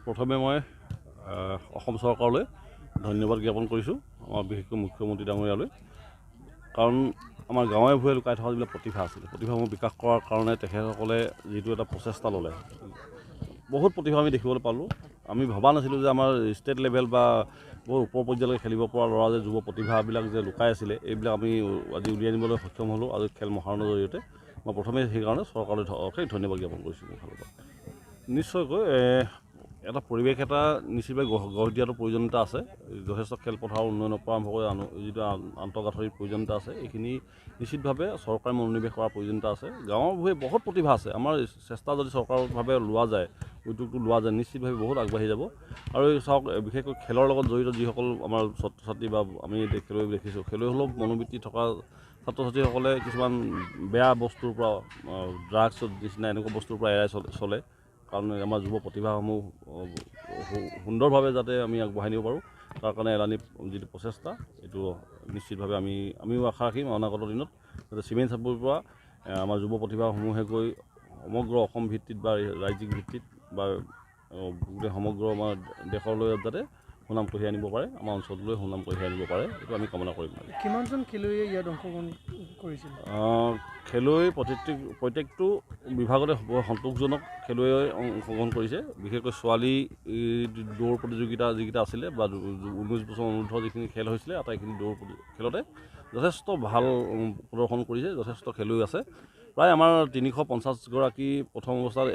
প্ৰথমে মই অসম চৰকাৰলৈ ধন্যবাদ জ্ঞাপন কৰিছোঁ, আমাৰ বিশেষকৈ মুখ্যমন্ত্ৰী ডাঙৰীয়ালৈ। কাৰণ আমাৰ গাঁৱে ভূঞে লুকাই থকা যিবিলাক প্ৰতিভা আছিলে, প্ৰতিভাসমূহ বিকাশ কৰাৰ কাৰণে তেখেতসকলে যিটো এটা প্ৰচেষ্টা ল'লে, বহুত প্ৰতিভা আমি দেখিবলৈ পালোঁ। আমি ভবা নাছিলোঁ যে আমাৰ ষ্টেট লেভেল বা বহুত ওপৰ পৰ্যায়লৈকে খেলিব পৰা ল'ৰা যে যুৱ প্ৰতিভাবিলাক যে লুকাই আছিলে, এইবিলাক আমি আজি উলিয়াই আনিবলৈ সক্ষম হ'লোঁ আজি খেল মহাৰণৰ জৰিয়তে। মই প্ৰথমে সেইকাৰণে চৰকাৰলৈ ধন্যবাদ জ্ঞাপন কৰিছোঁ মোৰ ফালৰ পৰা। নিশ্চয়কৈ এটা পৰিৱেশ এটা নিশ্চিতভাৱে গঢ় দিয়াটো প্ৰয়োজনীয়তা আছে। যথেষ্ট খেলপথাৰৰ উন্নয়নৰ পৰা আৰম্ভ কৰি যিটো আন্তঃগাঁথনিৰ প্ৰয়োজনীয়তা আছে, এইখিনি নিশ্চিতভাৱে চৰকাৰে মনোনিৱেশ কৰাৰ প্ৰয়োজনীয়তা আছে। গাঁৱৰ ভূঞে বহুত প্ৰতিভা আছে, আমাৰ চেষ্টা যদি চৰকাৰভাৱে লোৱা যায়, উদ্যোগটো লোৱা যায়, নিশ্চিতভাৱে বহুত আগবাঢ়ি যাব। আৰু চাওক, বিশেষকৈ খেলৰ লগত জড়িত যিসকল আমাৰ ছাত্ৰ ছাত্ৰী বা আমি খেলুৱৈ দেখিছোঁ, খেলুৱৈ হ'লেও মনোবৃত্তি থকা ছাত্ৰ ছাত্ৰীসকলে কিছুমান বেয়া বস্তুৰ পৰা, ড্ৰাগছৰ নিচিনা এনেকুৱা বস্তুৰ পৰা এৰাই চলে। কাৰণ আমাৰ যুৱ প্ৰতিভাসমূহ সুন্দৰভাৱে যাতে আমি আগবঢ়াই নিব পাৰোঁ, তাৰ কাৰণে এলানি যিটো প্ৰচেষ্টা, এইটো নিশ্চিতভাৱে আমিও আশা ৰাখিম অনাগত দিনত যাতে চিমেণ্ট চাপৰিৰ পৰা আমাৰ যুৱ প্ৰতিভাসমূহে গৈ সমগ্ৰ অসম ভিত্তিত বা ৰাজ্যিক ভিত্তিত বা গোটেই সমগ্ৰ আমাৰ দেশলৈ যাতে সুনাম কঢ়িয়াই আনিব পাৰে, আমাৰ অঞ্চললৈ সুনাম কঢ়িয়াই আনিব পাৰে, এইটো আমি কামনা কৰিম। কিমানজন খেলুৱৈয়ে ইয়াত অংশগ্ৰহণ কৰিছিল? খেলুৱৈ প্ৰত্যেকটো বিভাগতে সন্তোষজনক খেলুৱৈ অংশগ্ৰহণ কৰিছে। বিশেষকৈ ছোৱালী দৌৰ প্ৰতিযোগিতা যিকেইটা আছিলে বা 19 বছৰ অনুৰ্ধ যিখিনি খেল হৈছিলে, আটাইখিনি দৌৰ খেলতে যথেষ্ট ভাল প্ৰদৰ্শন কৰিছে, যথেষ্ট খেলুৱৈ আছে। প্ৰায় আমাৰ 350গৰাকী প্ৰথম অৱস্থাত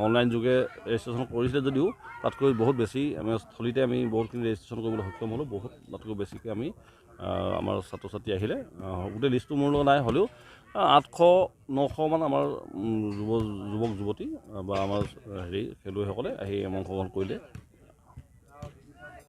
অনলাইন যোগে ৰেজিষ্ট্ৰেশ্যন কৰিছিলে যদিও তাতকৈ বহুত বেছি স্থলীতে আমি বহুতখিনি ৰেজিষ্ট্ৰেশ্যন কৰিবলৈ সক্ষম হ'লোঁ। বহুত তাতকৈ বেছিকৈ আমি আমাৰ ছাত্ৰ ছাত্ৰী আহিলে, গোটেই লিষ্টটো মোৰ লগত নাই, হ'লেও 800-900মান আমাৰ যুৱক যুৱতী বা আমাৰ খেলুৱৈসকলে আহি অংশগ্ৰহণ কৰিলে।